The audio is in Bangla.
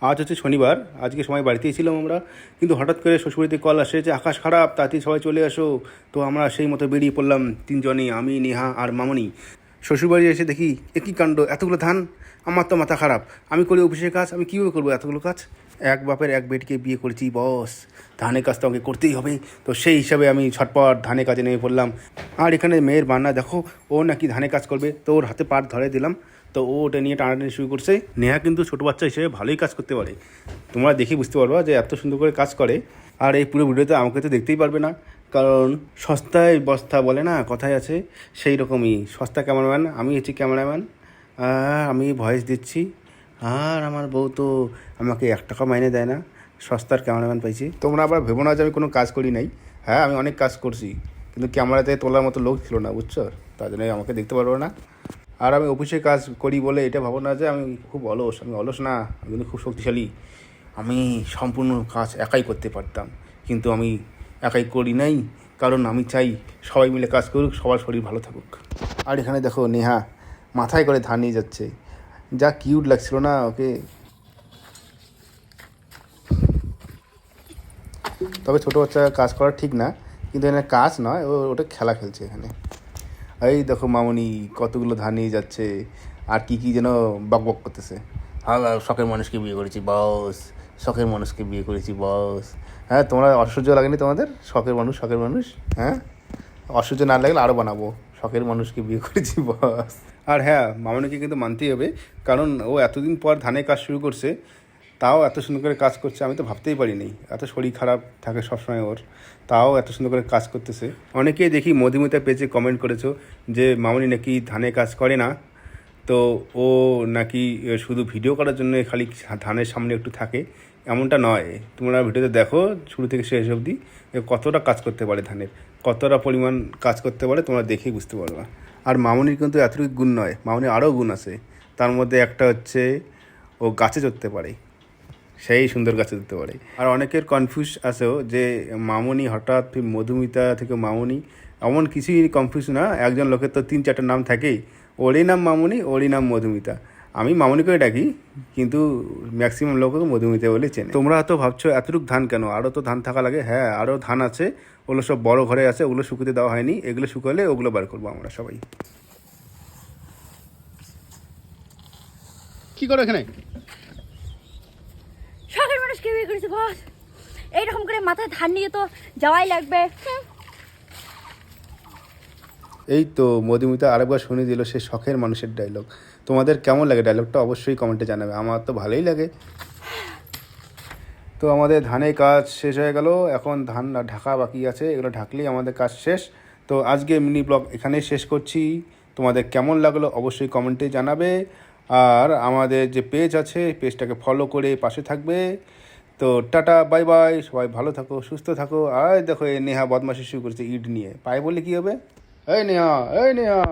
আজ হচ্ছে শনিবার, আজকে সবাই বাড়িতেই ছিলাম আমরা, কিন্তু হঠাৎ করে শ্বশুরবাড়িতে কল আসে যে আকাশ খারাপ, তাড়াতাড়ি সবাই চলে আসো। তো আমরা সেই মতো বেরিয়ে পড়লাম তিনজনই, আমি, নেহা আর মামনি। শ্বশুরবাড়ি এসে দেখি একই কাণ্ড, এতগুলো ধান। আমার তো মাথা খারাপ, আমি করি অফিসের কাজ, আমি কীভাবে করবো এতগুলো কাজ? এক বাপের এক বেটিকে বিয়ে করেছি বস, ধানের কাজ তো আমাকে করতেই হবে। তো সেই হিসাবে আমি ছটপট ধানের কাজে নেমে পড়লাম। আর এখানে মেয়ের বান্না দেখো, ও নাকি ধানের কাজ করবে, তো ওর হাতে পাট ধরে দিলাম। তো ও ওটা নিয়ে টানাটানি শুরু করছে। নেহা কিন্তু ছোটো বাচ্চা হিসেবে ভালোই কাজ করতে পারে, তোমরা দেখে বুঝতে পারবা যে এত সুন্দর করে কাজ করে। আর এই পুরো ভিডিওতে আমাকে তো দেখতেই পারবে না, কারণ সস্তায় বস্তা বলে না, কথায় আছে, সেই রকমই সস্তা ক্যামেরাম্যান আমি হচ্ছি ক্যামেরাম্যান। আমি ভয়েস দিচ্ছি, আর আমার বউ তো আমাকে 1 টাকা মাইনে দেয় না, সস্তার ক্যামেরাম্যান পাইছি। তোমরা আবার ভেবো না যে আমি কোনো কাজ করি নাই, হ্যাঁ আমি অনেক কাজ করছি, কিন্তু ক্যামেরাতে তোলার মতো লোক ছিল না, বুঝছো, তার জন্য আমাকে দেখতে পারবো না। আর আমি অফিসে কাজ করি বলে এটা ভাবো না যে আমি খুব অলস, আমি অলস না, আমি কিন্তু খুব শক্তিশালী। আমি সম্পূর্ণ কাজ একাই করতে পারতাম, কিন্তু আমি একাই করি নাই, কারণ আমি চাই সবাই মিলে কাজ করুক, সবার শরীর ভালো থাকুক। আর এখানে দেখো নেহা মাথায় করে ধান নিয়ে যাচ্ছে, যা কিউট লাগছিল না ওকে। তবে ছোটো বাচ্চা কাজ করা ঠিক না, কিন্তু এখানে কাজ নয়, ওটা খেলা খেলছে এখানে। এই দেখো মামনি কতগুলো ধান নিয়ে যাচ্ছে, আর কি যেন বক বক করতেছে। হ্যাঁ, শখের মানুষকে বিয়ে করেছি বস, শখের মানুষকে বিয়ে করেছি বস। হ্যাঁ, তোমরা অসহ্য লাগেনি তোমাদের? শখের মানুষ, শখের মানুষ, হ্যাঁ অসহ্য না লাগলে আরও বানাবো, শখের মানুষকে বিয়ে করেছি বস। আর হ্যাঁ, মামনিকে কিন্তু মানতেই হবে, কারণ ও এতদিন পর ধানের কাজ শুরু করছে, তাও এত সুন্দর করে কাজ করছে, আমি তো ভাবতেই পারিনি। এত শরীর খারাপ থাকে সবসময় ওর, তাও এত সুন্দর করে কাজ করতেছে। অনেকেই দেখি মধুমিতা পেজে কমেন্ট করেছো যে মামনি নাকি ধানে কাজ করে না, তো ও নাকি শুধু ভিডিও করার জন্য খালি ধানের সামনে একটু থাকে, এমনটা নয়। তোমরা ভিডিওতে দেখো শুরু থেকে শেষ অবধি কতটা কাজ করতে পারে ধানের, কতটা পরিমাণ কাজ করতে পারে, তোমরা দেখেই বুঝতে পারবে। আর মামনির কিন্তু এতটুকু গুণ নয়, মামনির আরও গুণ আছে। তার মধ্যে একটা হচ্ছে ও গাছে চড়তে পারে, সেই সুন্দর গাছে দিতে পারে। আর অনেকের কনফিউজ আছেও যে মামনি হঠাৎ মধুমিতা থেকে মামনি, এমন কিছুই কনফিউজ না। একজন লোকের তো 3-4টা নাম থাকেই, ওরই নাম মামনি, ওরই নাম মধুমিতা। আমি মামনি করে ডাকি, কিন্তু ম্যাক্সিমাম লোক মধুমিতা বলে চেনে। তোমরা তো ভাবছো এতটুকু ধান কেন, আরও তো ধান থাকা লাগে। হ্যাঁ, আরও ধান আছে, ওগুলো সব বড় ঘরে আছে, ওগুলো শুকুতে দেওয়া হয়নি, এগুলো শুকালে ওগুলো বার করবো আমরা সবাই। কি করো এখানে? শখের মানুষকে বিয়ে করেছে বস, এইরকম করে মাথায় ধান নিয়ে তো যাওয়াই লাগবে। এই তো মধুমিতা আরেকবার শুনে দিল সে শখের মানুষের ডায়লগ। তোমাদের কেমন লাগে ডায়লগটা অবশ্যই কমেন্টে জানাবে, আমার তো ভালোই লাগে। তো আমাদের ধানের কাজ শেষ হয়ে গেল, এখন ধান ঢাকা বাকি আছে, এগুলো ঢাকলেই আমাদের কাজ শেষ। তো আজকে মিনি ব্লগ এখানেই শেষ করছি। তোমাদের কেমন লাগলো অবশ্যই কমেন্টে জানাবে, আর আমাদের যে পেজ আছে পেজটাকে ফলো করে পাশে থাকবে। তো টাটা, বাই বাই, সবাই ভালো থাকো, সুস্থ থাকো। আর দেখো এই নেহা বদমাশি শুরু করেছে ইট নিয়ে, পায়ে বললে কী হবে? এই নেহা, এই নেহা।